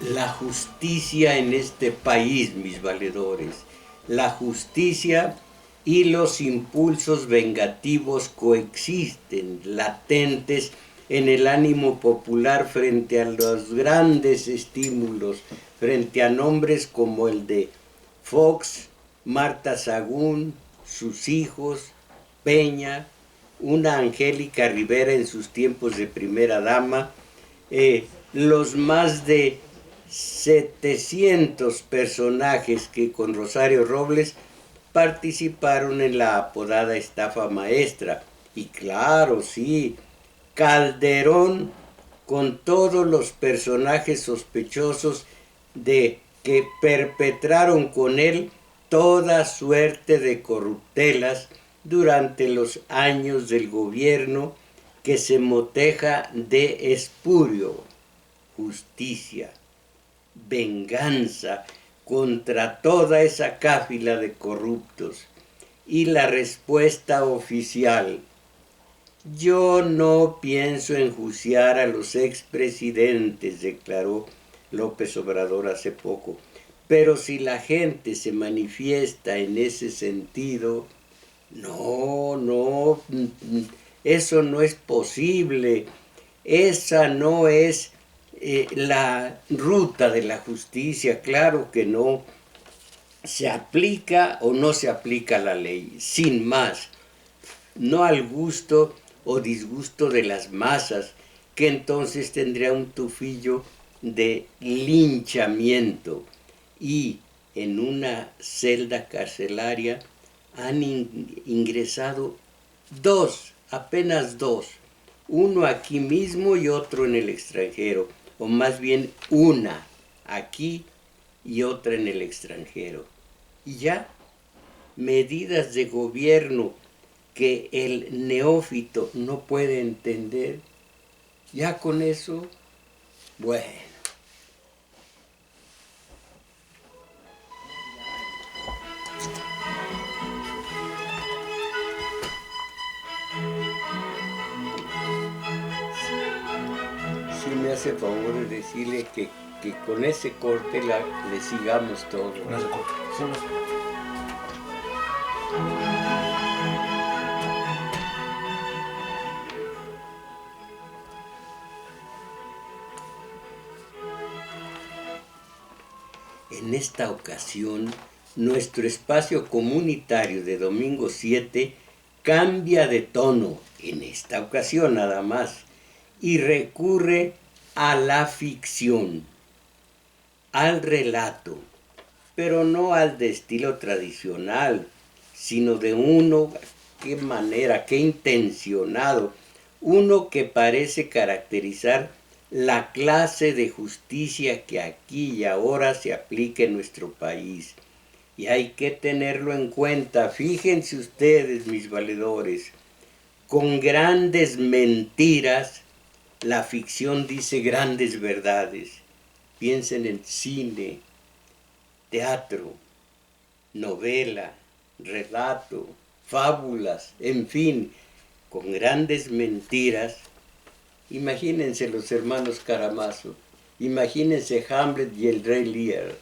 la justicia en este país, mis valedores. La justicia y los impulsos vengativos coexisten, latentes en el ánimo popular frente a los grandes estímulos, frente a nombres como el de Fox, Marta Sagún, sus hijos, Peña, una Angélica Rivera en sus tiempos de primera dama, los más de 700 personajes que con Rosario Robles participaron en la apodada estafa maestra. Y claro, sí, Calderón con todos los personajes sospechosos de que perpetraron con él toda suerte de corruptelas durante los años del gobierno que se moteja de espurio, justicia, venganza contra toda esa cáfila de corruptos. Y la respuesta oficial: yo no pienso enjuiciar a los expresidentes, declaró López Obrador hace poco. Pero si la gente se manifiesta en ese sentido, no, eso no es posible. Esa no es la ruta de la justicia, claro que no. Se aplica o no se aplica la ley, sin más, no al gusto o disgusto de las masas, que entonces tendría un tufillo de linchamiento. Y en una celda carcelaria han ingresado dos, apenas dos, uno aquí mismo y otro en el extranjero, o más bien una aquí y otra en el extranjero. Y ya, medidas de gobierno que el neófito no puede entender, ya con eso, bueno. Si me hace favor de decirle que con ese corte le sigamos todo. Con ese corte. Sí, no. En esta ocasión, nuestro espacio comunitario de domingo 7 cambia de tono, en esta ocasión nada más, y recurre a la ficción, al relato, pero no al de estilo tradicional, sino de uno, qué manera, qué intencionado, uno que parece caracterizar la clase de justicia que aquí y ahora se aplica en nuestro país. Y hay que tenerlo en cuenta. Fíjense ustedes, mis valedores, con grandes mentiras, la ficción dice grandes verdades. Piensen en cine, teatro, novela, relato, fábulas, en fin, con grandes mentiras. Imagínense los hermanos Karamazov, imagínense Hamlet y el rey Lear.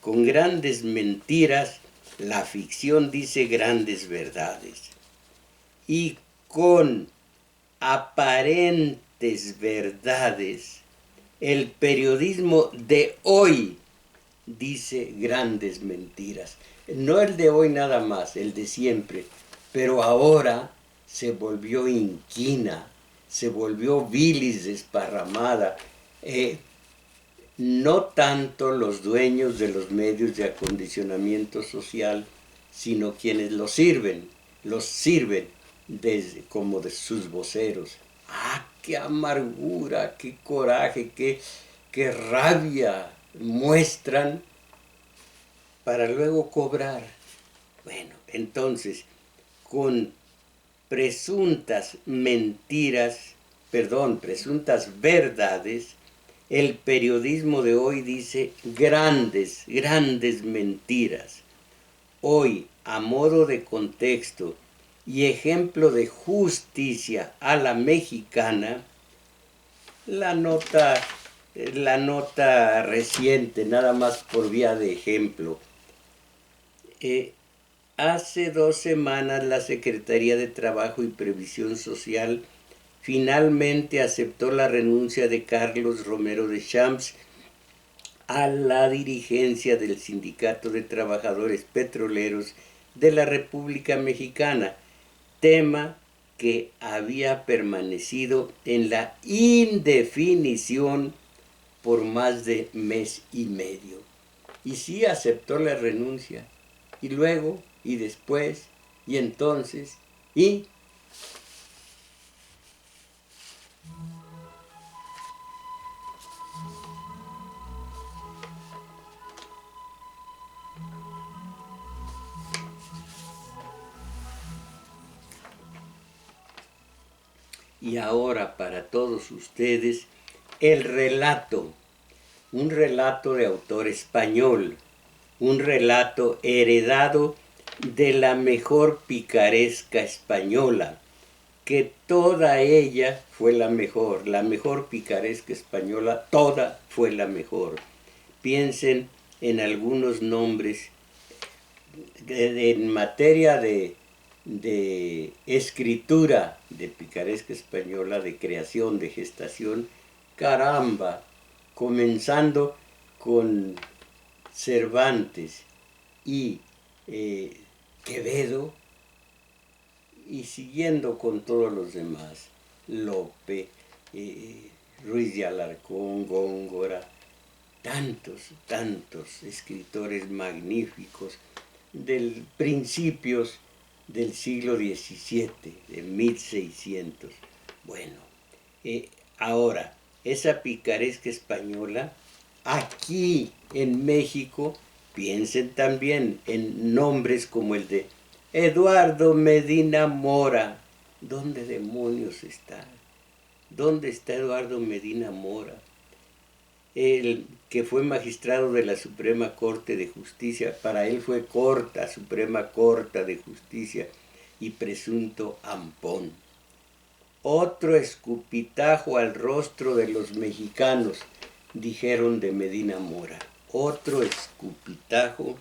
Con grandes mentiras, la ficción dice grandes verdades. Y con aparentes verdades, el periodismo de hoy dice grandes mentiras. No el de hoy nada más, el de siempre, pero ahora se volvió inquina, se volvió bilis desparramada. No tanto los dueños de los medios de acondicionamiento social, sino quienes los sirven como de sus voceros. ¡Ah, qué amargura, qué coraje, qué rabia muestran para luego cobrar! Bueno, entonces, con presuntas verdades, el periodismo de hoy dice grandes mentiras. Hoy, a modo de contexto y ejemplo de justicia a la mexicana, la nota la nota reciente, nada más por vía de ejemplo. Hace 2 semanas la Secretaría de Trabajo y Previsión Social finalmente aceptó la renuncia de Carlos Romero de Champs a la dirigencia del Sindicato de Trabajadores Petroleros de la República Mexicana, tema que había permanecido en la indefinición por más de mes y medio. Y sí aceptó la renuncia. Y luego, y después, y entonces, y... Y ahora para todos ustedes el relato, un relato de autor español, un relato heredado de la mejor picaresca española, que toda ella fue la mejor picaresca española, toda fue la mejor. Piensen en algunos nombres en materia de escritura de picaresca española, de creación, de gestación, caramba, comenzando con Cervantes y Quevedo, y siguiendo con todos los demás, Lope, Ruiz de Alarcón, Góngora, tantos escritores magníficos del principios del siglo XVII, de 1600. Bueno, ahora, esa picaresca española, aquí en México, piensen también en nombres como el de Eduardo Medina Mora. ¿Dónde demonios está? ¿Dónde está Eduardo Medina Mora? El que fue magistrado de la Suprema Corte de Justicia, para él fue corta, Suprema Corte de Justicia, y presunto ampón. Otro escupitajo al rostro de los mexicanos, dijeron de Medina Mora. Otro escupitajo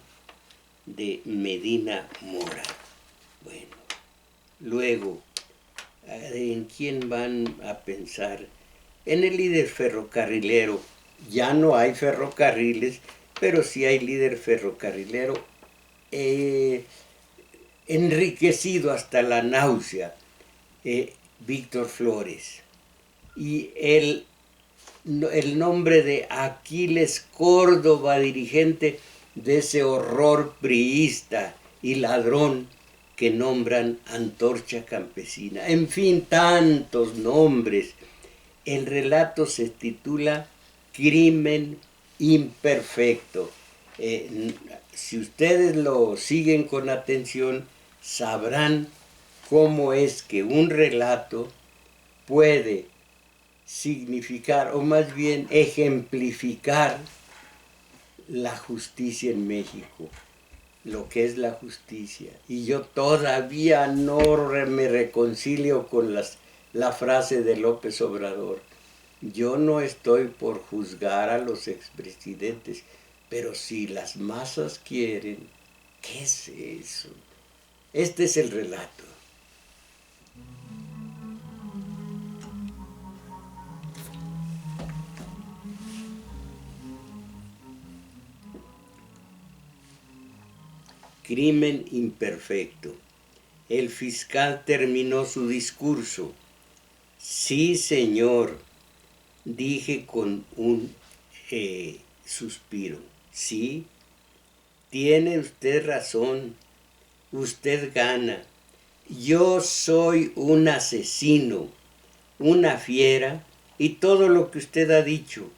de Medina Mora. Bueno, luego, ¿en quién van a pensar? En el líder ferrocarrilero. Ya no hay ferrocarriles, pero sí hay líder ferrocarrilero enriquecido hasta la náusea, Víctor Flores. Y el nombre de Aquiles Córdoba, dirigente de ese horror priista y ladrón que nombran Antorcha Campesina. En fin, tantos nombres. El relato se titula Crimen Imperfecto. Si ustedes lo siguen con atención, sabrán cómo es que un relato puede significar, o más bien ejemplificar, la justicia en México, lo que es la justicia. Y yo todavía no me reconcilio con la frase de López Obrador. Yo no estoy por juzgar a los expresidentes, pero si las masas quieren, ¿qué es eso? Este es el relato. Crimen imperfecto. El fiscal terminó su discurso. Sí, señor, dije con un suspiro. Sí, tiene usted razón. Usted gana. Yo soy un asesino, una fiera, y todo lo que usted ha dicho.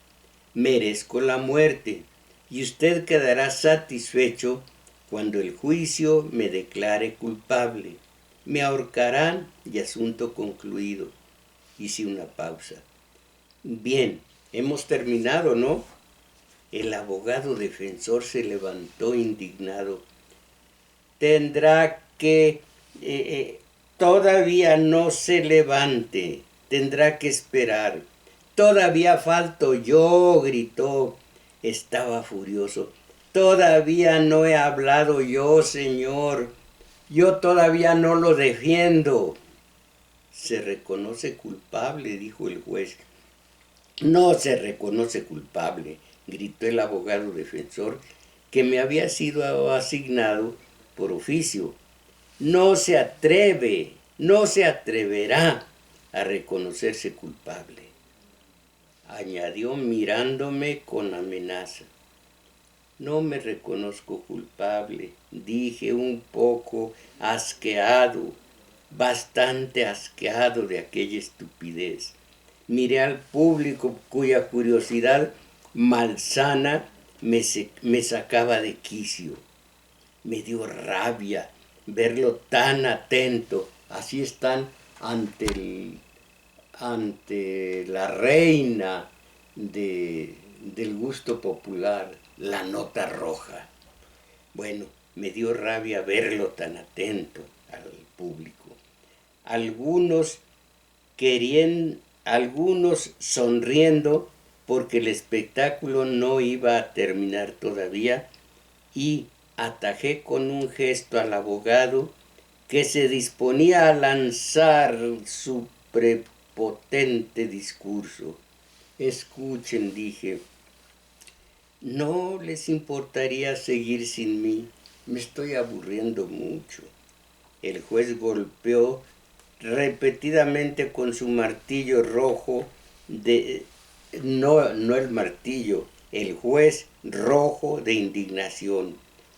Merezco la muerte, y usted quedará satisfecho cuando el juicio me declare culpable. Me ahorcarán y asunto concluido. Hice una pausa. Bien, hemos terminado, ¿no? El abogado defensor se levantó indignado. Tendrá que... todavía no se levante. Tendrá que esperar. Todavía falto yo, gritó. Estaba furioso. Todavía no he hablado yo, señor. Yo todavía no lo defiendo. Se reconoce culpable, dijo el juez. No se reconoce culpable, gritó el abogado defensor, que me había sido asignado por oficio. No se atreve, no se atreverá a reconocerse culpable, añadió mirándome con amenaza. No me reconozco culpable, dije un poco asqueado, bastante asqueado de aquella estupidez. Miré al público cuya curiosidad malsana me sacaba de quicio. Me dio rabia verlo tan atento. Así están ante la reina del gusto popular, la nota roja. Bueno, me dio rabia verlo tan atento al público. Algunos algunos sonriendo porque el espectáculo no iba a terminar todavía, y atajé con un gesto al abogado, que se disponía a lanzar su prepotente discurso. Escuchen, dije, ¿no les importaría seguir sin mí? Me estoy aburriendo mucho. El juez golpeó repetidamente con su martillo rojo no el martillo, el juez rojo de indignación.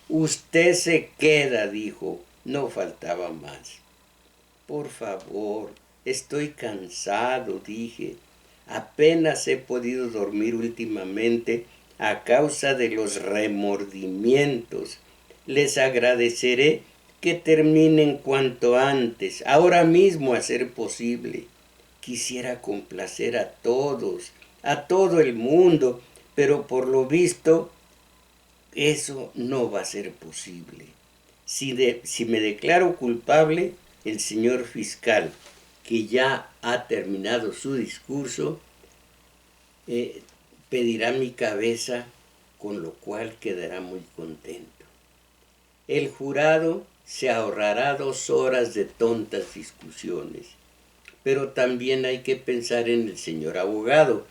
Usted se queda, dijo, no faltaba más. Por favor, estoy cansado, dije. Apenas he podido dormir últimamente a causa de los remordimientos. Les agradeceré que terminen cuanto antes, ahora mismo a ser posible. Quisiera complacer a todos, a todo el mundo, pero por lo visto eso no va a ser posible. Si me declaro culpable, el señor fiscal, que ya ha terminado su discurso, pedirá mi cabeza, con lo cual quedará muy contento. El jurado se ahorrará 2 horas de tontas discusiones, pero también hay que pensar en el señor abogado,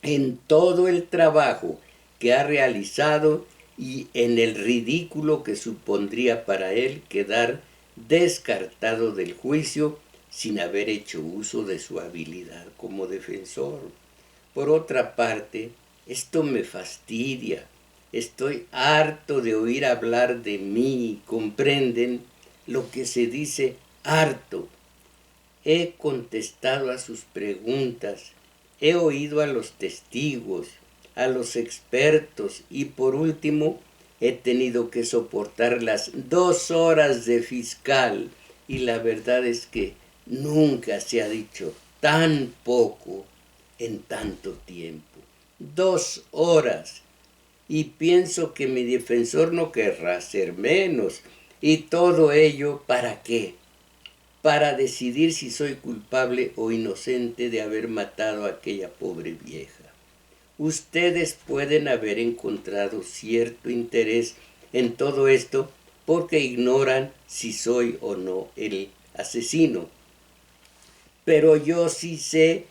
en todo el trabajo que ha realizado y en el ridículo que supondría para él quedar descartado del juicio sin haber hecho uso de su habilidad como defensor. Por otra parte, esto me fastidia. Estoy harto de oír hablar de mí, ¿comprenden? Lo que se dice harto. He contestado a sus preguntas, he oído a los testigos, a los expertos y por último he tenido que soportar las 2 horas de fiscal, y la verdad es que nunca se ha dicho tan poco en tanto tiempo. 2 horas. Y pienso que mi defensor no querrá hacer menos. ¿Y todo ello para qué? Para decidir si soy culpable o inocente de haber matado a aquella pobre vieja. Ustedes pueden haber encontrado cierto interés en todo esto porque ignoran si soy o no el asesino. Pero yo sí sé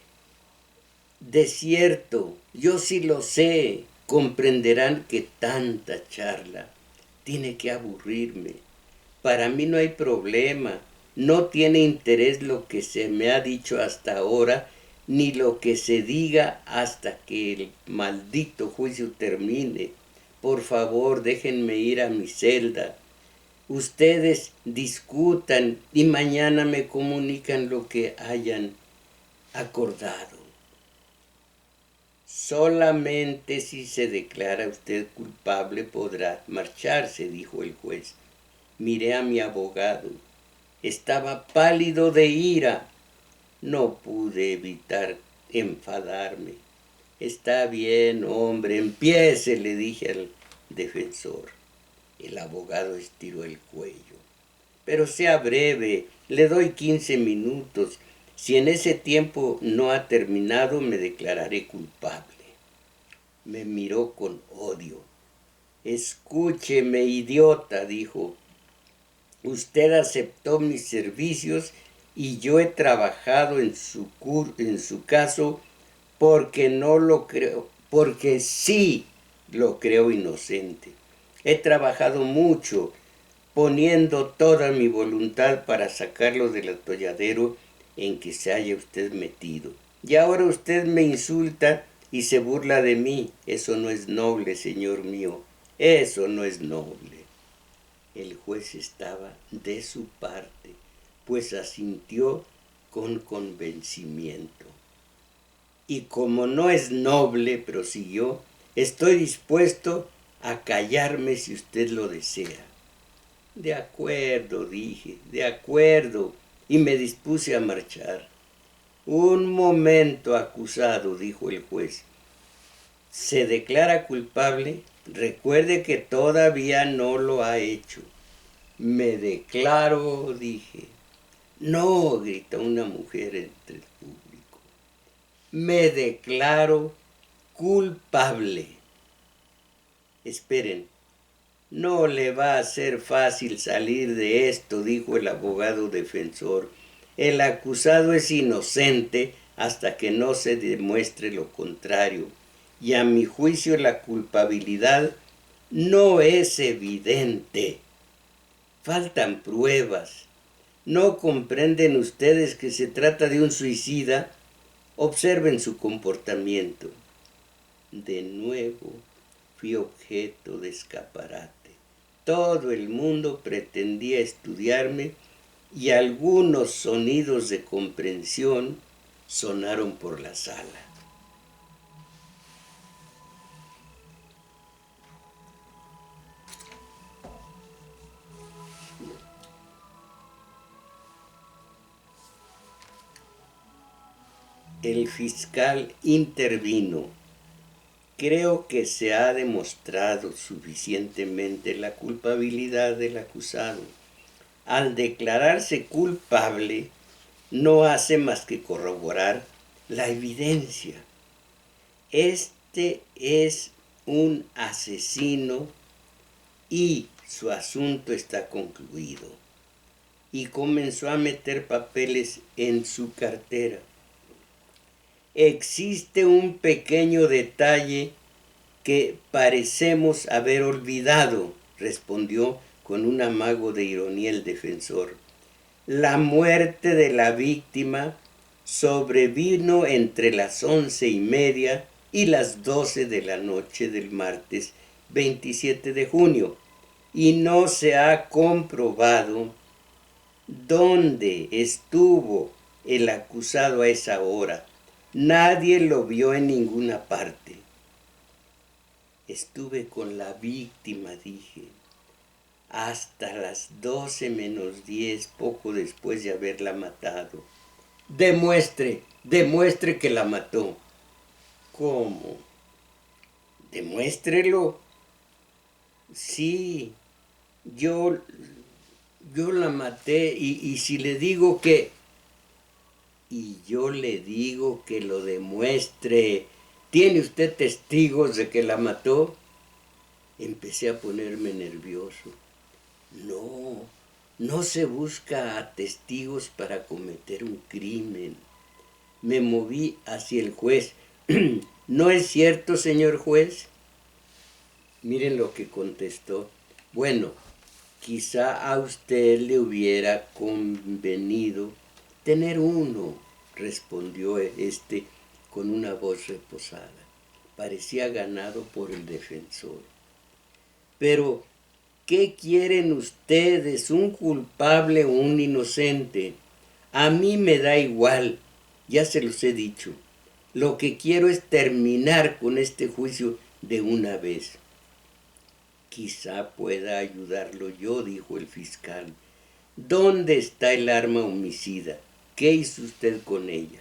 de cierto, yo sí lo sé. Comprenderán que tanta charla tiene que aburrirme. Para mí no hay problema. No tiene interés lo que se me ha dicho hasta ahora, ni lo que se diga hasta que el maldito juicio termine. Por favor, déjenme ir a mi celda. Ustedes discutan y mañana me comunican lo que hayan acordado. Solamente si se declara usted culpable podrá marcharse, dijo el juez. Miré a mi abogado. Estaba pálido de ira. No pude evitar enfadarme. Está bien, hombre, empiece, le dije al defensor. El abogado estiró el cuello. Pero sea breve, le doy 15 minutos. Si en ese tiempo no ha terminado, me declararé culpable. Me miró con odio. Escúcheme, idiota, dijo. Usted aceptó mis servicios y yo he trabajado en su caso porque no lo creo, porque sí lo creo inocente. He trabajado mucho, poniendo toda mi voluntad para sacarlo del atolladero en que se haya usted metido. Y ahora usted me insulta y se burla de mí. Eso no es noble, señor mío. Eso no es noble. El juez estaba de su parte, pues asintió con convencimiento. Y como no es noble, prosiguió, estoy dispuesto a callarme si usted lo desea. De acuerdo, dije, de acuerdo, y me dispuse a marchar. Un momento, acusado, dijo el juez. ¿Se declara culpable? Recuerde que todavía no lo ha hecho. Me declaro, dije. No, gritó una mujer entre el público. Me declaro culpable. Esperen, no le va a ser fácil salir de esto, dijo el abogado defensor. El acusado es inocente hasta que no se demuestre lo contrario. Y a mi juicio la culpabilidad no es evidente. Faltan pruebas. ¿No comprenden ustedes que se trata de un suicida? Observen su comportamiento. De nuevo fui objeto de escaparate. Todo el mundo pretendía estudiarme y algunos sonidos de comprensión sonaron por la sala. El fiscal intervino. Creo que se ha demostrado suficientemente la culpabilidad del acusado. Al declararse culpable, no hace más que corroborar la evidencia. Este es un asesino y su asunto está concluido. Y comenzó a meter papeles en su cartera. Existe un pequeño detalle que parecemos haber olvidado, respondió con un amago de ironía el defensor. La muerte de la víctima sobrevino entre las 11:30 y las 12 de la noche del martes 27 de junio y no se ha comprobado dónde estuvo el acusado a esa hora. Nadie lo vio en ninguna parte. Estuve con la víctima, dije, hasta las 12:10, poco después de haberla matado. Demuestre que la mató. ¿Cómo? Demuéstrelo. Sí, yo la maté y si le digo que... Y yo le digo que lo demuestre. ¿Tiene usted testigos de que la mató? Empecé a ponerme nervioso. No se busca a testigos para cometer un crimen. Me moví hacia el juez. ¿No es cierto, señor juez? Miren lo que contestó. Bueno, quizá a usted le hubiera convenido tener uno, respondió este con una voz reposada. Parecía ganado por el defensor. Pero, ¿qué quieren ustedes? ¿Un culpable o un inocente? A mí me da igual, ya se los he dicho. Lo que quiero es terminar con este juicio de una vez. Quizá pueda ayudarlo yo, dijo el fiscal. ¿Dónde está el arma homicida? ¿Qué hizo usted con ella?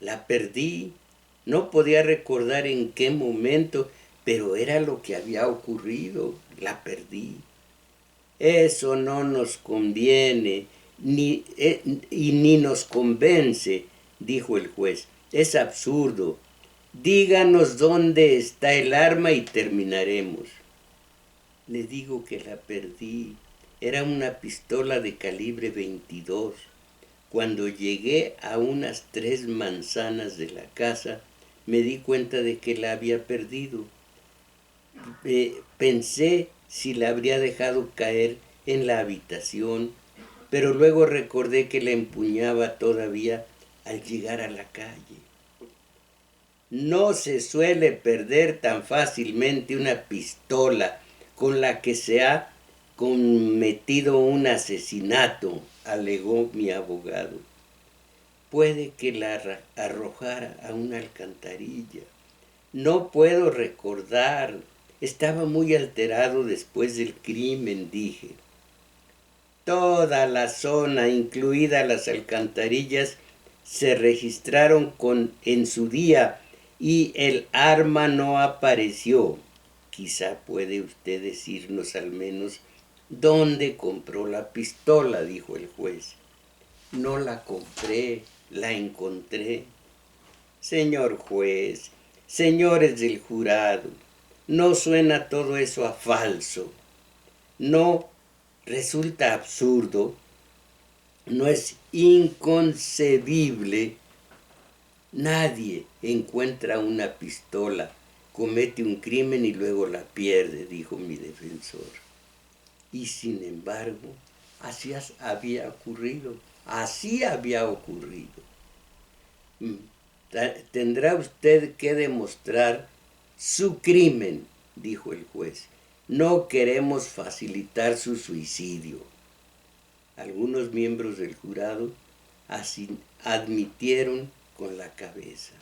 La perdí. No podía recordar en qué momento, pero era lo que había ocurrido. La perdí. Eso no nos conviene. y ni nos convence, dijo el juez. Es absurdo. Díganos dónde está el arma y terminaremos. Le digo que la perdí. Era una pistola de calibre 22. Cuando llegué a unas 3 manzanas de la casa, me di cuenta de que la había perdido. Pensé si la habría dejado caer en la habitación, pero luego recordé que la empuñaba todavía al llegar a la calle. No se suele perder tan fácilmente una pistola con la que se ha cometido un asesinato, alegó mi abogado. Puede que la arrojara a una alcantarilla. No puedo recordar. Estaba muy alterado después del crimen, dije. Toda la zona, incluidas las alcantarillas, se registraron en su día y el arma no apareció. Quizá puede usted decirnos al menos dónde compró la pistola, dijo el juez. No la compré, la encontré. Señor juez, señores del jurado, ¿no suena todo eso a falso? ¿No resulta absurdo? ¿No es inconcebible? Nadie encuentra una pistola, comete un crimen y luego la pierde, dijo mi defensor. Y sin embargo, así había ocurrido. Tendrá usted que demostrar su crimen, dijo el juez. No queremos facilitar su suicidio. Algunos miembros del jurado admitieron con la cabeza.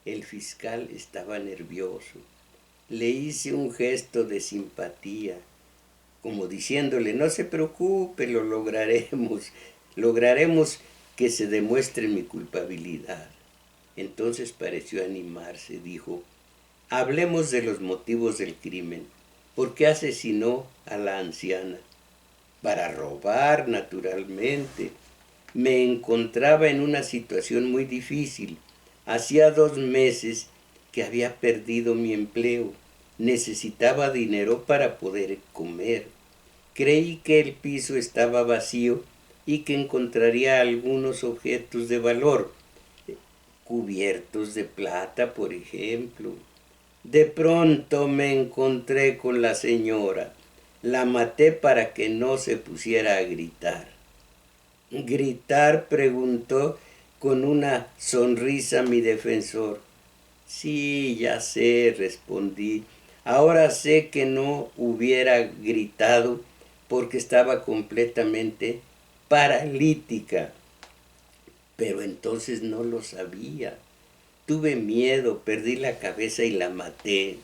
El fiscal estaba nervioso. Le hice un gesto de simpatía, como diciéndole, no se preocupe, lo lograremos. Lograremos que se demuestre mi culpabilidad. Entonces pareció animarse, dijo, hablemos de los motivos del crimen. ¿Por qué asesinó a la anciana? Para robar, naturalmente. Me encontraba en una situación muy difícil. Hacía 2 meses que había perdido mi empleo. Necesitaba dinero para poder comer. Creí que el piso estaba vacío y que encontraría algunos objetos de valor, cubiertos de plata, por ejemplo. De pronto me encontré con la señora. La maté para que no se pusiera a gritar. ¿Gritar?, preguntó con una sonrisa mi defensor. Sí, ya sé, respondí. Ahora sé que no hubiera gritado porque estaba completamente paralítica. Pero entonces no lo sabía. Tuve miedo, perdí la cabeza y la maté.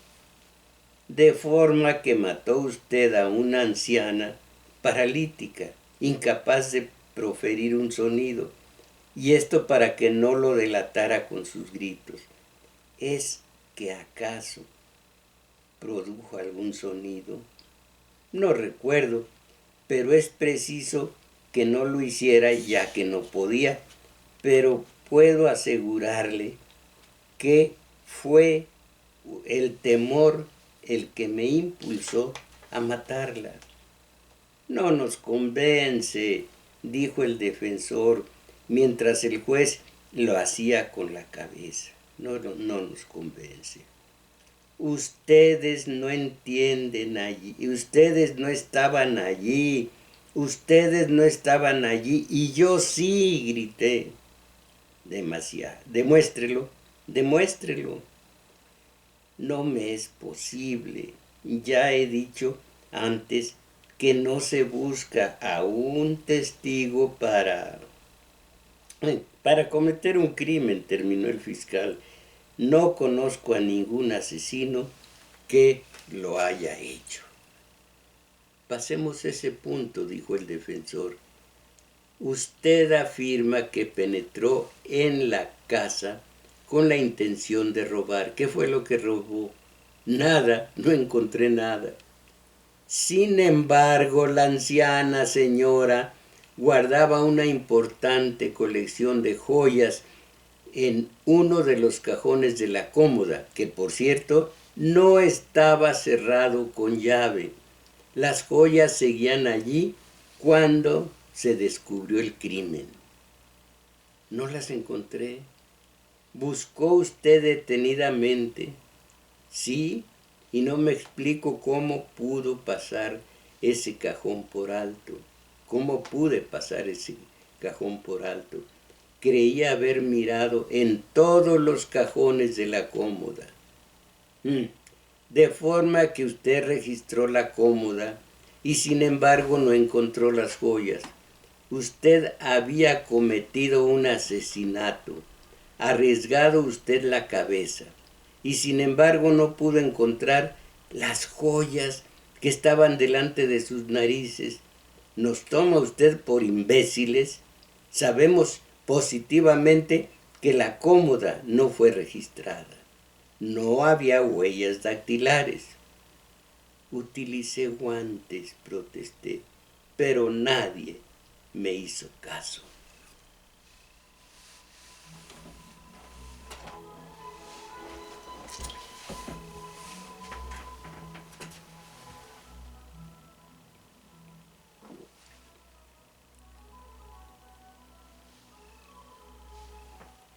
De forma que mató usted a una anciana paralítica, incapaz de proferir un sonido, y esto para que no lo delatara con sus gritos. ¿Es que acaso produjo algún sonido? No recuerdo, pero es preciso que no lo hiciera ya que no podía, pero puedo asegurarle que fue el temor el que me impulsó a matarla. No nos convence, dijo el defensor, mientras el juez lo hacía con la cabeza. No nos convence. Ustedes no entienden allí, ustedes no estaban allí, y yo sí, grité. Demasiado. Demuéstrelo. No me es posible. Ya he dicho antes que no se busca a un testigo para cometer un crimen, terminó el fiscal. No conozco a ningún asesino que lo haya hecho. Pasemos ese punto, dijo el defensor. Usted afirma que penetró en la casa con la intención de robar. ¿Qué fue lo que robó? Nada, no encontré nada. Sin embargo, la anciana señora guardaba una importante colección de joyas en uno de los cajones de la cómoda, que por cierto no estaba cerrado con llave. Las joyas seguían allí cuando se descubrió el crimen. No las encontré. Buscó usted detenidamente. Sí, y no me explico cómo pudo pasar ese cajón por alto. ¿Cómo pude pasar ese cajón por alto? Creía haber mirado en todos los cajones de la cómoda. De forma que usted registró la cómoda y sin embargo no encontró las joyas. Usted había cometido un asesinato, arriesgado usted la cabeza y sin embargo no pudo encontrar las joyas que estaban delante de sus narices. ¿Nos toma usted por imbéciles? Sabemos positivamente que la cómoda no fue registrada. No había huellas dactilares. Utilicé guantes, protesté, pero nadie me hizo caso.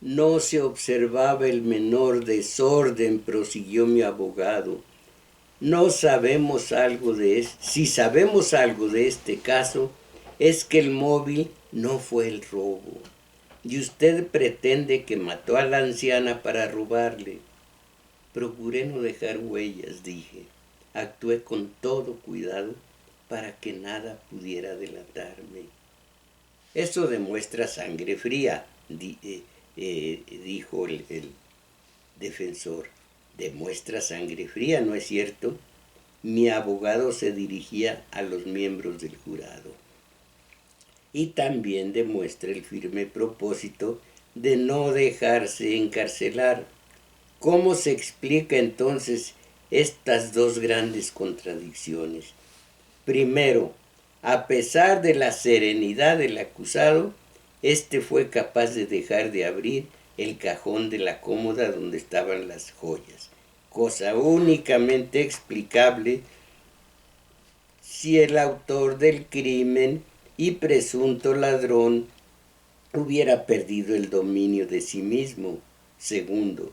No se observaba el menor desorden, prosiguió mi abogado. No sabemos algo de esto. Si sabemos algo de este caso, es que el móvil no fue el robo. Y usted pretende que mató a la anciana para robarle. Procuré no dejar huellas, dije. Actué con todo cuidado para que nada pudiera delatarme. Eso demuestra sangre fría, dijo el defensor. Demuestra sangre fría, ¿no es cierto? Mi abogado se dirigía a los miembros del jurado. Y también demuestra el firme propósito de no dejarse encarcelar. ¿Cómo se explica entonces estas dos grandes contradicciones? Primero, a pesar de la serenidad del acusado, este fue capaz de dejar de abrir el cajón de la cómoda donde estaban las joyas, cosa únicamente explicable si el autor del crimen y presunto ladrón hubiera perdido el dominio de sí mismo. Segundo,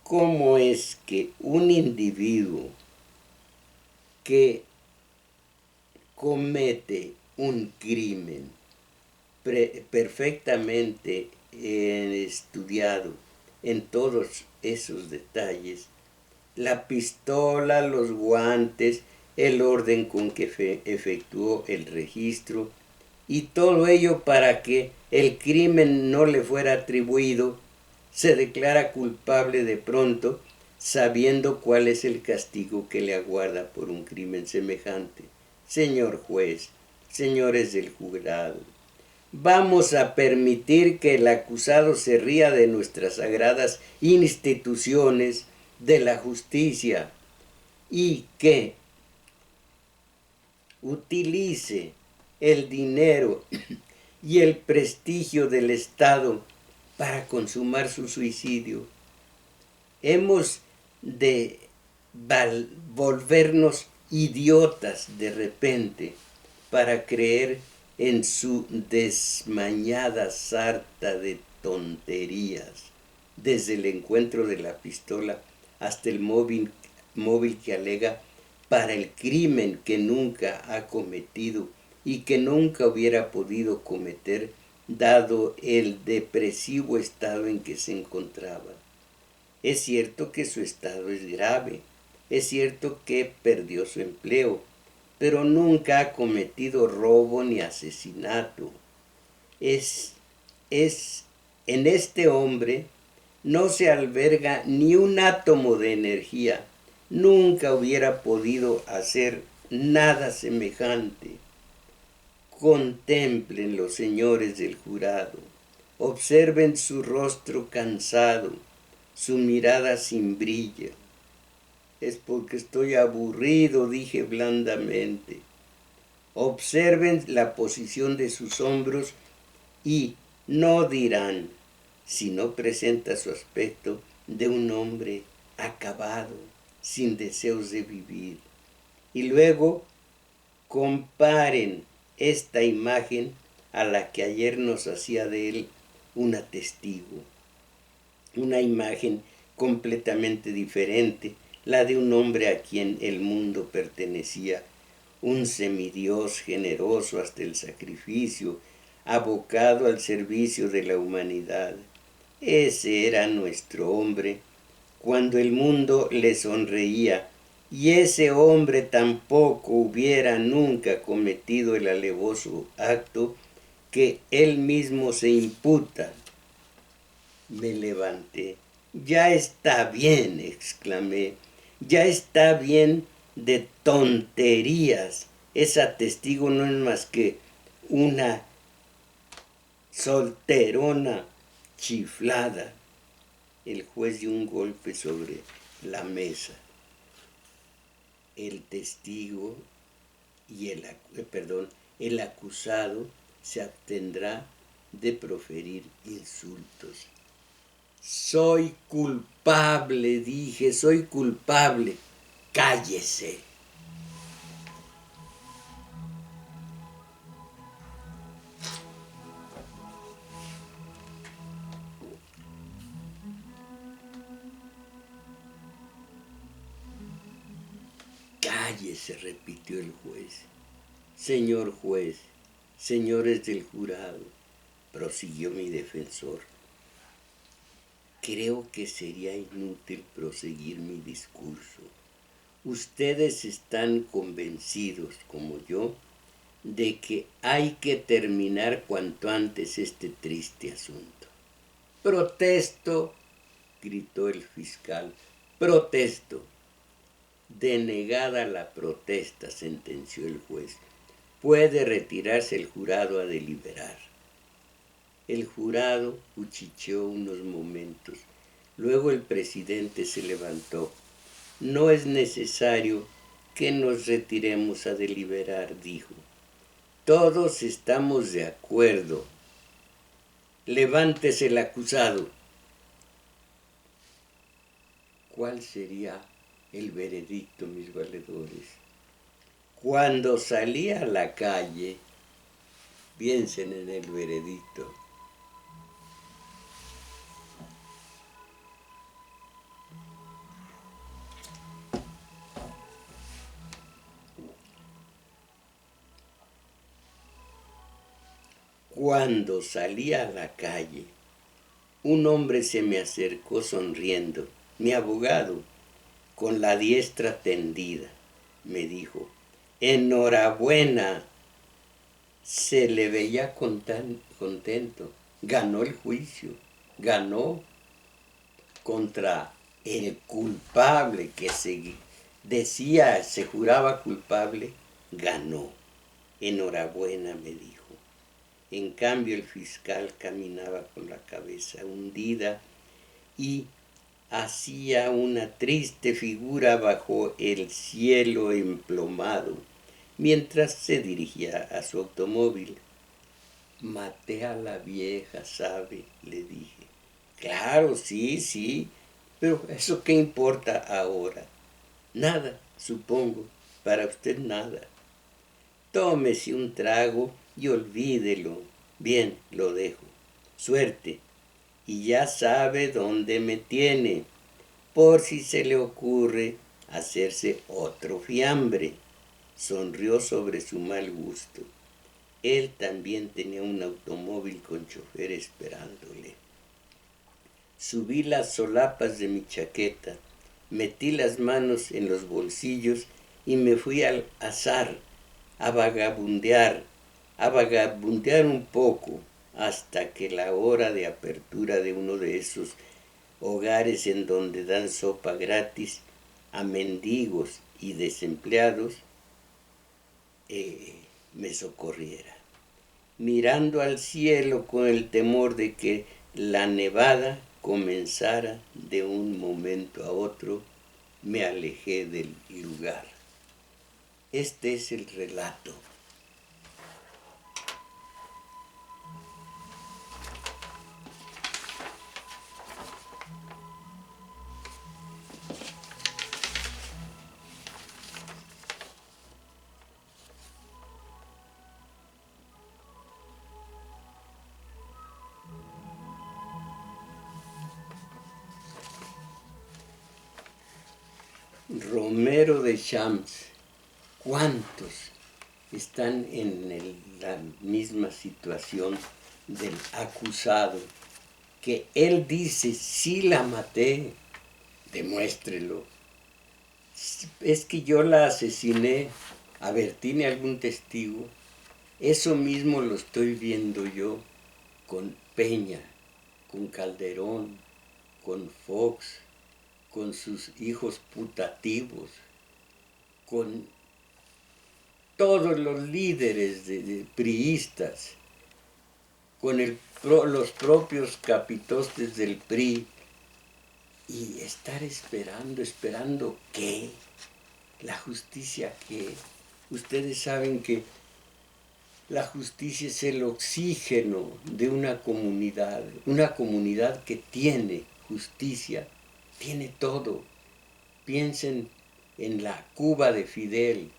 ¿cómo es que un individuo que comete un crimen perfectamente estudiado en todos esos detalles, la pistola, los guantes, el orden con que efectuó el registro y todo ello para que el crimen no le fuera atribuido, se declara culpable de pronto sabiendo cuál es el castigo que le aguarda por un crimen semejante? Señor juez, señores del jurado, ¿vamos a permitir que el acusado se ría de nuestras sagradas instituciones de la justicia y que utilice el dinero y el prestigio del Estado para consumar su suicidio? Hemos de volvernos idiotas de repente para creer en su desmañada sarta de tonterías, desde el encuentro de la pistola hasta el móvil que alega para el crimen que nunca ha cometido y que nunca hubiera podido cometer dado el depresivo estado en que se encontraba. Es cierto que su estado es grave, es cierto que perdió su empleo, pero nunca ha cometido robo ni asesinato. En este hombre no se alberga ni un átomo de energía. Nunca hubiera podido hacer nada semejante. Contemplen los señores del jurado, observen su rostro cansado, su mirada sin brillo. Es porque estoy aburrido, dije blandamente. Observen la posición de sus hombros y no dirán, si no presenta su aspecto de un hombre acabado, sin deseos de vivir. Y luego comparen esta imagen a la que ayer nos hacía de él una testigo. Una imagen completamente diferente, la de un hombre a quien el mundo pertenecía, un semidios generoso hasta el sacrificio, abocado al servicio de la humanidad. Ese era nuestro hombre, cuando el mundo le sonreía, y ese hombre tampoco hubiera nunca cometido el alevoso acto que él mismo se imputa. Me levanté. Ya está bien, exclamé. Ya está bien de tonterías. Esa testigo no es más que una solterona chiflada. El juez dio un golpe sobre la mesa. El testigo y el acusado se abstendrá de proferir insultos. Soy culpable, dije, soy culpable. Cállese. Cállese, repitió el juez. Señor juez, señores del jurado, prosiguió mi defensor, creo que sería inútil proseguir mi discurso. Ustedes están convencidos, como yo, de que hay que terminar cuanto antes este triste asunto. Protesto, gritó el fiscal, protesto. Denegada la protesta, sentenció el juez, puede retirarse el jurado a deliberar. El jurado cuchicheó unos momentos. Luego el presidente se levantó. No es necesario que nos retiremos a deliberar, dijo. Todos estamos de acuerdo. Levántese el acusado. ¿Cuál sería el veredicto, mis valedores? Cuando salí a la calle, piensen en el veredicto. Cuando salí a la calle, un hombre se me acercó sonriendo, mi abogado, con la diestra tendida. Me dijo, enhorabuena. Se le veía contento. Ganó el juicio. Ganó contra el culpable que se juraba culpable. Ganó. Enhorabuena, me dijo. En cambio, el fiscal caminaba con la cabeza hundida y hacía una triste figura bajo el cielo emplomado, mientras se dirigía a su automóvil. Maté a la vieja, ¿sabe?, le dije. Claro, sí, pero ¿eso qué importa ahora? Nada, supongo, para usted nada. Tómese un trago y olvídelo. Bien, lo dejo. Suerte. Y ya sabe dónde me tiene, por si se le ocurre hacerse otro fiambre. Sonrió sobre su mal gusto. Él también tenía un automóvil con chofer esperándole. Subí las solapas de mi chaqueta, metí las manos en los bolsillos y me fui al azar a vagabundear un poco hasta que la hora de apertura de uno de esos hogares en donde dan sopa gratis a mendigos y desempleados me socorriera. Mirando al cielo con el temor de que la nevada comenzara de un momento a otro, me alejé del lugar. Este es el relato Romero de Champs, ¿cuántos están en la misma situación del acusado? Que él dice, sí la maté, demuéstrelo. Es que yo la asesiné. A ver, ¿tiene algún testigo? Eso mismo lo estoy viendo yo con Peña, con Calderón, con Fox, con sus hijos putativos, con todos los líderes de priistas, con los propios capitostes del PRI, y estar esperando ¿qué? ¿La justicia qué? Ustedes saben que la justicia es el oxígeno de una comunidad que tiene justicia, tiene todo. Piensen en la Cuba de Fidel,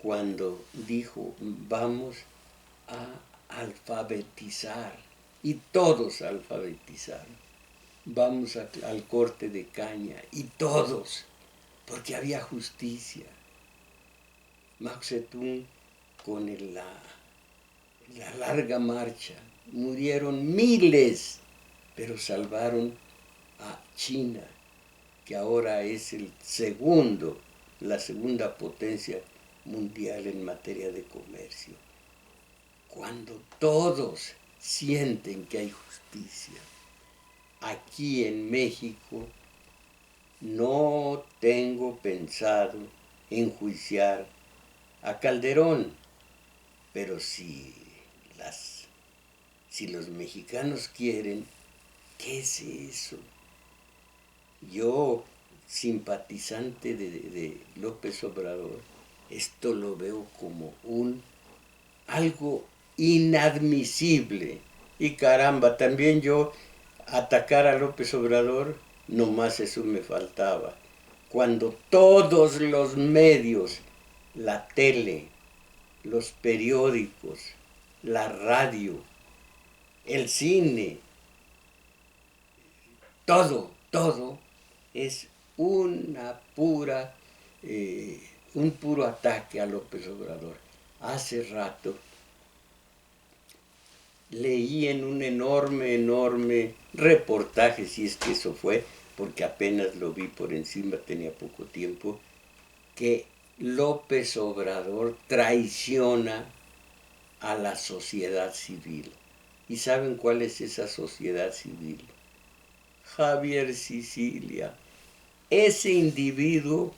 cuando dijo, vamos a alfabetizar, y todos alfabetizaron. Vamos al corte de caña, y todos, porque había justicia. Mao Zedong con la larga marcha, murieron miles, pero salvaron a China, que ahora es la segunda potencia mundial en materia de comercio. Cuando todos sienten que hay justicia. Aquí en México no tengo pensado enjuiciar a Calderón, pero si los mexicanos quieren, ¿qué es eso? Yo, simpatizante de López Obrador, esto lo veo como algo inadmisible. Y caramba, también yo atacar a López Obrador, nomás eso me faltaba. Cuando todos los medios, la tele, los periódicos, la radio, el cine, todo es un puro ataque a López Obrador. Hace rato leí en un enorme reportaje, si es que eso fue, porque apenas lo vi por encima, tenía poco tiempo, que López Obrador traiciona a la sociedad civil. ¿Y saben cuál es esa sociedad civil? Javier Sicilia. Ese individuo,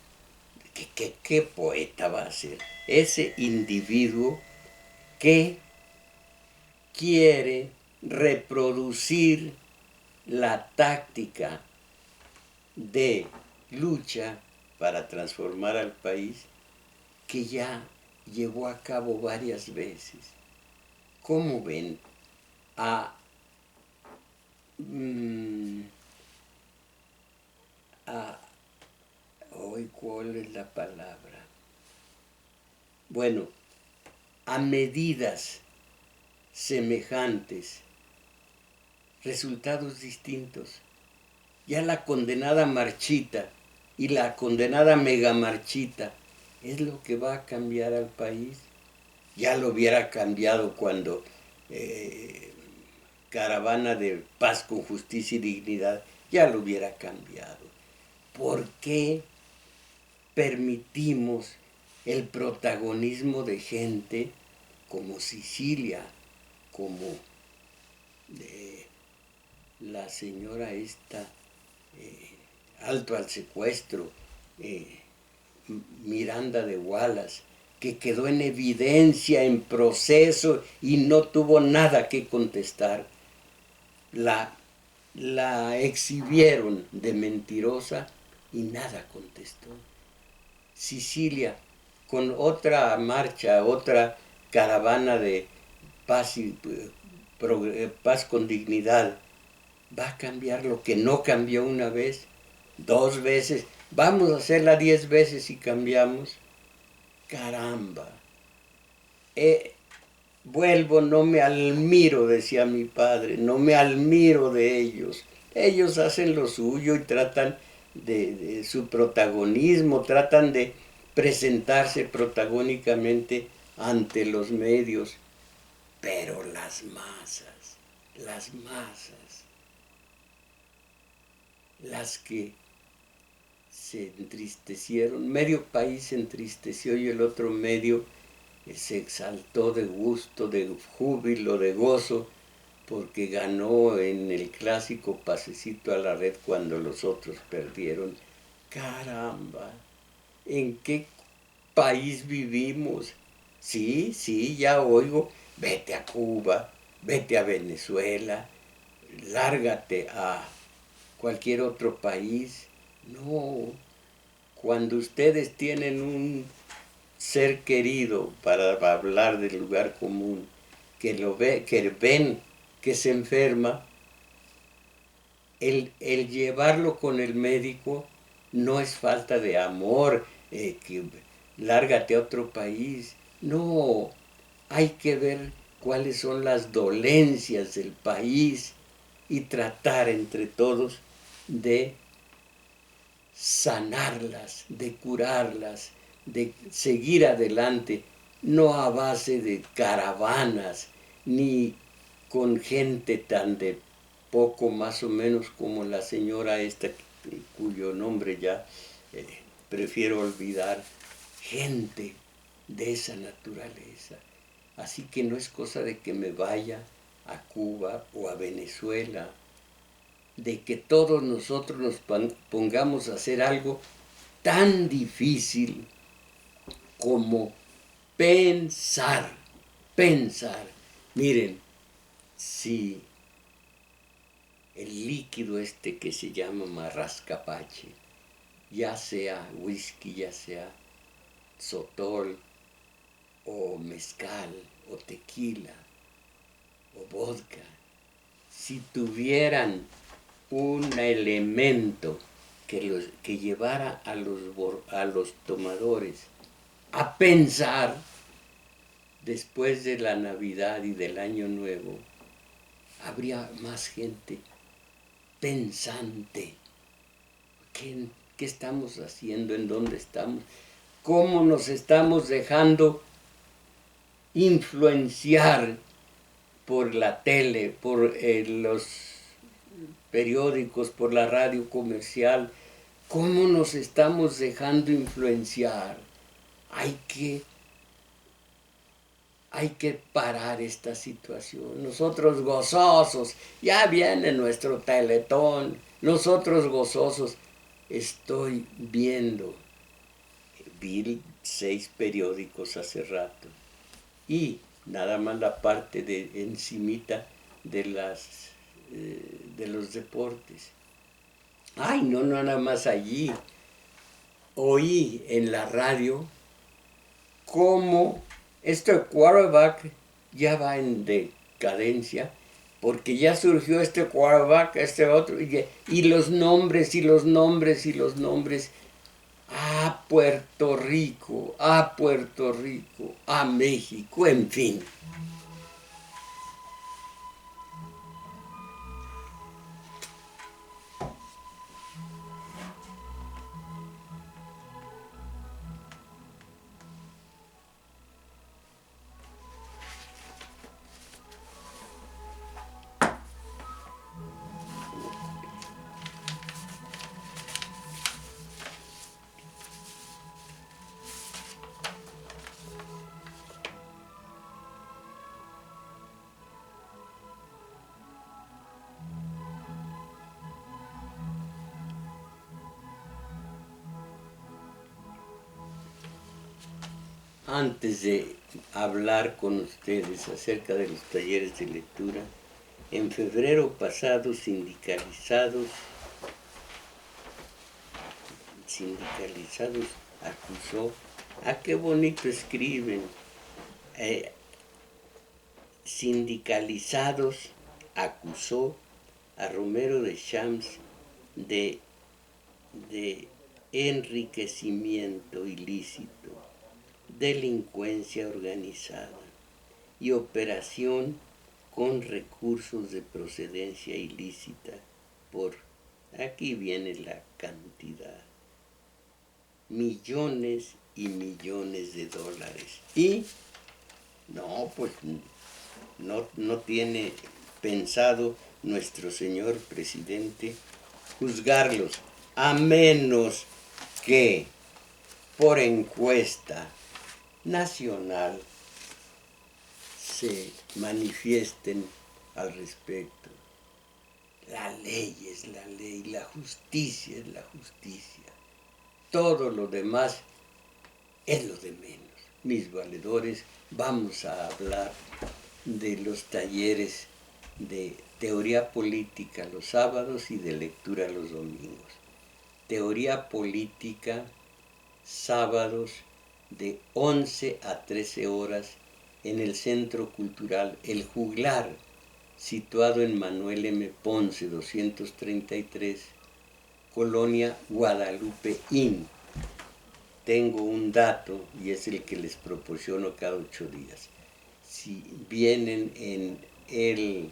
¿qué poeta va a ser? Ese individuo que quiere reproducir la táctica de lucha para transformar al país que ya llevó a cabo varias veces. ¿Cómo ven hoy cuál es la palabra? Bueno, a medidas semejantes, resultados distintos? Ya la condenada marchita y la condenada megamarchita es lo que va a cambiar al país. Ya lo hubiera cambiado cuando Caravana de Paz con Justicia y Dignidad, ya lo hubiera cambiado. ¿Por qué permitimos el protagonismo de gente como Sicilia, como la señora esta, Alto al Secuestro, Miranda de Wallace, que quedó en evidencia, en proceso y no tuvo nada que contestar? La exhibieron de mentirosa y nada contestó. Sicilia, con otra marcha, otra caravana de paz, paz con dignidad, va a cambiar lo que no cambió una vez, 2 veces, vamos a hacerla 10 veces y cambiamos. Caramba. Vuelvo, no me admiro, decía mi padre, no me admiro de ellos. Ellos hacen lo suyo y tratan de su protagonismo, tratan de presentarse protagónicamente ante los medios, pero las masas, las que se entristecieron, medio país se entristeció y el otro medio se exaltó de gusto, de júbilo, de gozo, porque ganó en el clásico pasecito a la red cuando los otros perdieron. Caramba, ¿en qué país vivimos? Sí, sí, ya oigo, vete a Cuba, vete a Venezuela, lárgate a cualquier otro país. No, cuando ustedes tienen un ser querido, para hablar del lugar común, que ven que se enferma, el llevarlo con el médico no es falta de amor, que lárgate a otro país. No, hay que ver cuáles son las dolencias del país y tratar entre todos de sanarlas, de curarlas, de seguir adelante, no a base de caravanas, ni con gente tan de poco más o menos como la señora esta, cuyo nombre ya eh, prefiero olvidar, gente de esa naturaleza. Así que no es cosa de que me vaya a Cuba o a Venezuela, de que todos nosotros nos pongamos a hacer algo tan difícil como pensar, pensar. Miren, si el líquido este que se llama marrascapache, ya sea whisky, ya sea sotol, o mezcal, o tequila, o vodka, si tuvieran un elemento que llevara a los tomadores a pensar después de la Navidad y del Año Nuevo, habría más gente pensante. ¿Qué estamos haciendo? ¿En dónde estamos? ¿Cómo nos estamos dejando influenciar por la tele, por los periódicos, por la radio comercial? ¿Cómo nos estamos dejando influenciar? Hay que parar esta situación. Nosotros gozosos, ya viene nuestro teletón, nosotros gozosos. Estoy viendo, vi 6 periódicos hace rato y nada más la parte de encimita de los deportes. Ay, no, nada más allí. Oí en la radio cómo este quarterback ya va en decadencia, porque ya surgió este quarterback, este otro, y los nombres, y los nombres, y los nombres, a Puerto Rico, a Puerto Rico, a México, en fin. Antes de hablar con ustedes acerca de los talleres de lectura, en febrero pasado Sindicalizados acusó, qué bonito escriben, Sindicalizados acusó a Romero de Champs de enriquecimiento ilícito, delincuencia organizada y operación con recursos de procedencia ilícita por Aquí viene la cantidad. Millones y millones de dólares. Y no, pues no tiene pensado nuestro señor presidente juzgarlos, a menos que por encuesta nacional se manifiesten al respecto. La ley es la ley, la justicia es la justicia. Todo lo demás es lo de menos. Mis valedores, vamos a hablar de los talleres de teoría política los sábados y de lectura los domingos. Teoría política, sábados de 11 a 13 horas en el Centro Cultural El Juglar, situado en Manuel M. Ponce 233, Colonia Guadalupe Inn. Tengo un dato y es el que les proporciono cada 8 días. Si vienen en el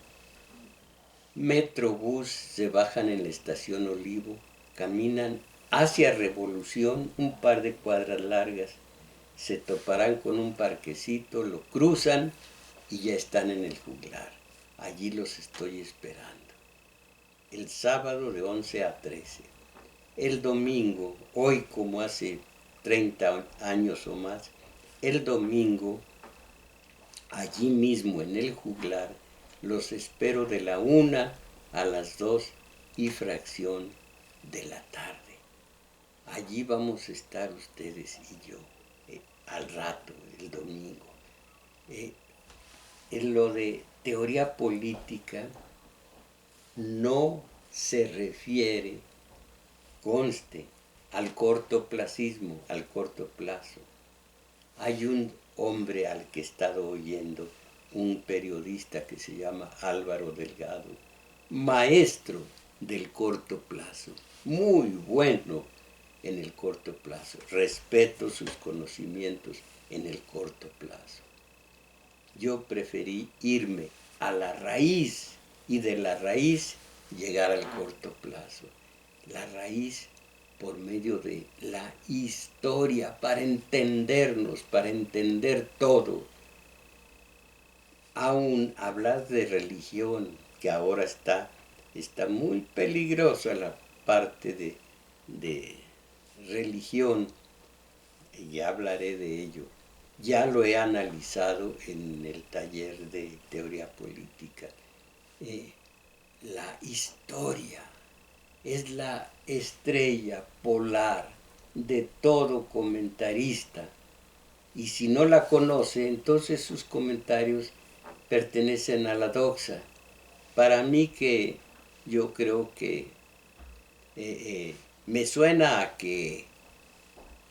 Metrobús, se bajan en la estación Olivo, caminan hacia Revolución un par de cuadras largas, se toparán con un parquecito, lo cruzan y ya están en el Juglar. Allí los estoy esperando. El sábado de 11 a 13. El domingo, hoy como hace 30 años o más, el domingo, allí mismo en el Juglar, los espero de la 1 a las 2 y fracción de la tarde. Allí vamos a estar ustedes y yo, al rato, el domingo. En lo de teoría política no se refiere, conste, al cortoplacismo, al corto plazo. Hay un hombre al que he estado oyendo, un periodista que se llama Álvaro Delgado, maestro del corto plazo, muy bueno en el corto plazo. Respeto sus conocimientos en el corto plazo. Yo preferí irme a la raíz y de la raíz llegar al corto plazo. La raíz por medio de la historia, para entendernos, para entender todo. Aún hablar de religión, que ahora está muy peligrosa la parte de religión, ya hablaré de ello. Ya lo he analizado en el taller de teoría política. La historia es la estrella polar de todo comentarista. Y si no la conoce, entonces sus comentarios pertenecen a la doxa. Para mí que yo creo que me suena a que,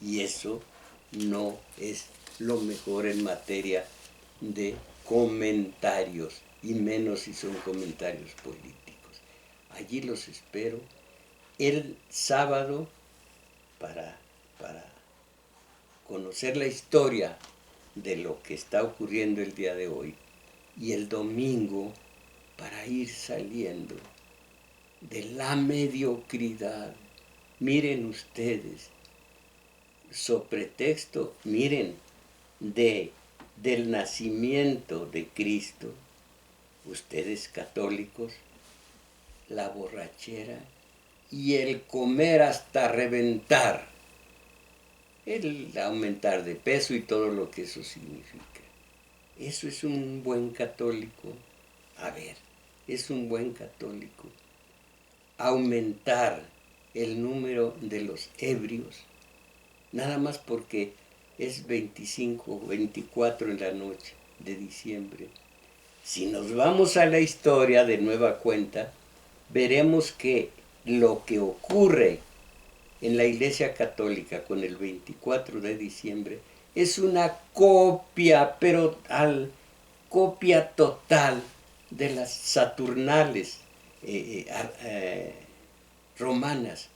y eso no es lo mejor en materia de comentarios, y menos si son comentarios políticos. Allí los espero el sábado para conocer la historia de lo que está ocurriendo el día de hoy, y el domingo para ir saliendo de la mediocridad. Miren ustedes, sobre texto, miren, del nacimiento de Cristo, ustedes católicos, la borrachera y el comer hasta reventar, el aumentar de peso y todo lo que eso significa. Eso es un buen católico. A ver, es un buen católico aumentar el número de los ebrios, nada más porque es 25 o 24 en la noche de diciembre. Si nos vamos a la historia de nueva cuenta, veremos que lo que ocurre en la Iglesia Católica con el 24 de diciembre es una copia, pero copia total de las Saturnales romanas.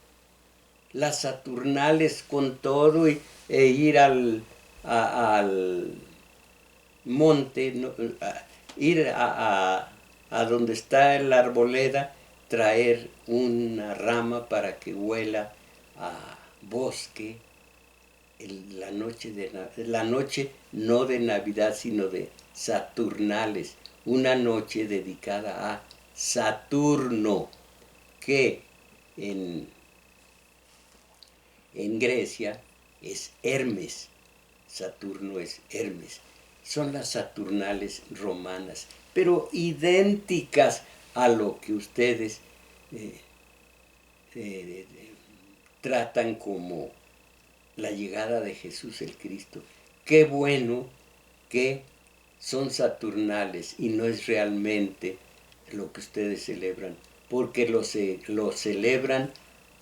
Las Saturnales con todo e ir al monte, ir a donde está la arboleda traer una rama para que huela a bosque la noche no de Navidad, sino de Saturnales, una noche dedicada a Saturno, que en Grecia es Hermes. Saturno es Hermes. Son las Saturnales romanas, pero idénticas a lo que ustedes eh, eh, tratan como la llegada de Jesús el Cristo. Qué bueno que son Saturnales y no es realmente lo que ustedes celebran, porque lo celebran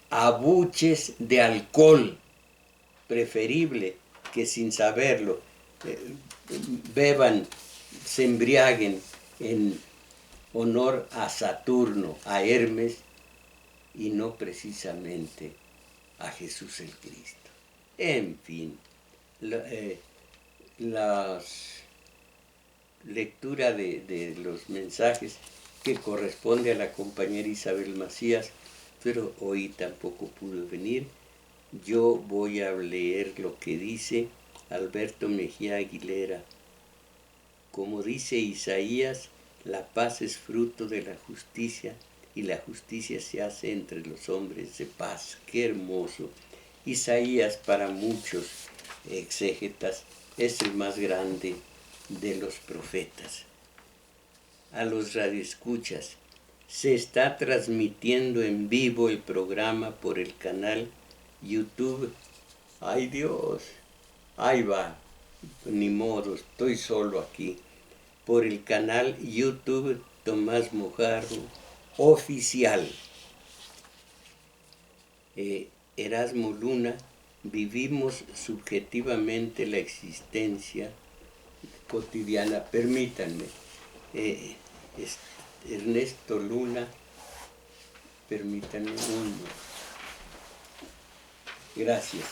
a buches de alcohol, preferible que sin saberlo beban, se embriaguen en honor a Saturno, a Hermes, y no precisamente a Jesús el Cristo. En fin, la lectura de los mensajes que corresponde a la compañera Isabel Macías, pero hoy tampoco pudo venir. Yo voy a leer lo que dice Alberto Mejía Aguilera. Como dice Isaías, la paz es fruto de la justicia y la justicia se hace entre los hombres de paz. ¡Qué hermoso! Isaías, para muchos exégetas, es el más grande de los profetas. A los radioescuchas, se está transmitiendo en vivo el programa por el canal YouTube. ¡Ay Dios! Ahí va, ni modo, estoy solo aquí. Por el canal YouTube Tomás Mojarro Oficial. Erasmo Luna, vivimos subjetivamente la existencia cotidiana. Permítanme. Ernesto Luna, permítanme gracias.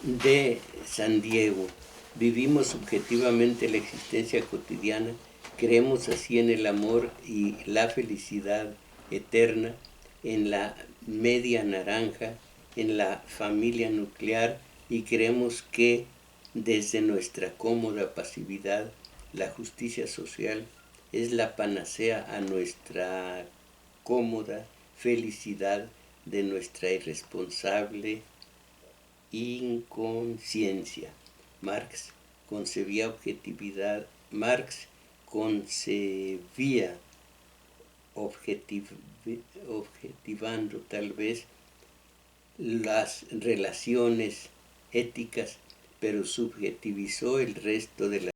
De San Diego, vivimos subjetivamente la existencia cotidiana, creemos así en el amor y la felicidad eterna, en la media naranja, en la familia nuclear, y creemos que desde nuestra cómoda pasividad, la justicia social es la panacea a nuestra cómoda felicidad de nuestra irresponsable inconsciencia. Marx concebía objetivando tal vez las relaciones éticas, pero subjetivizó el resto de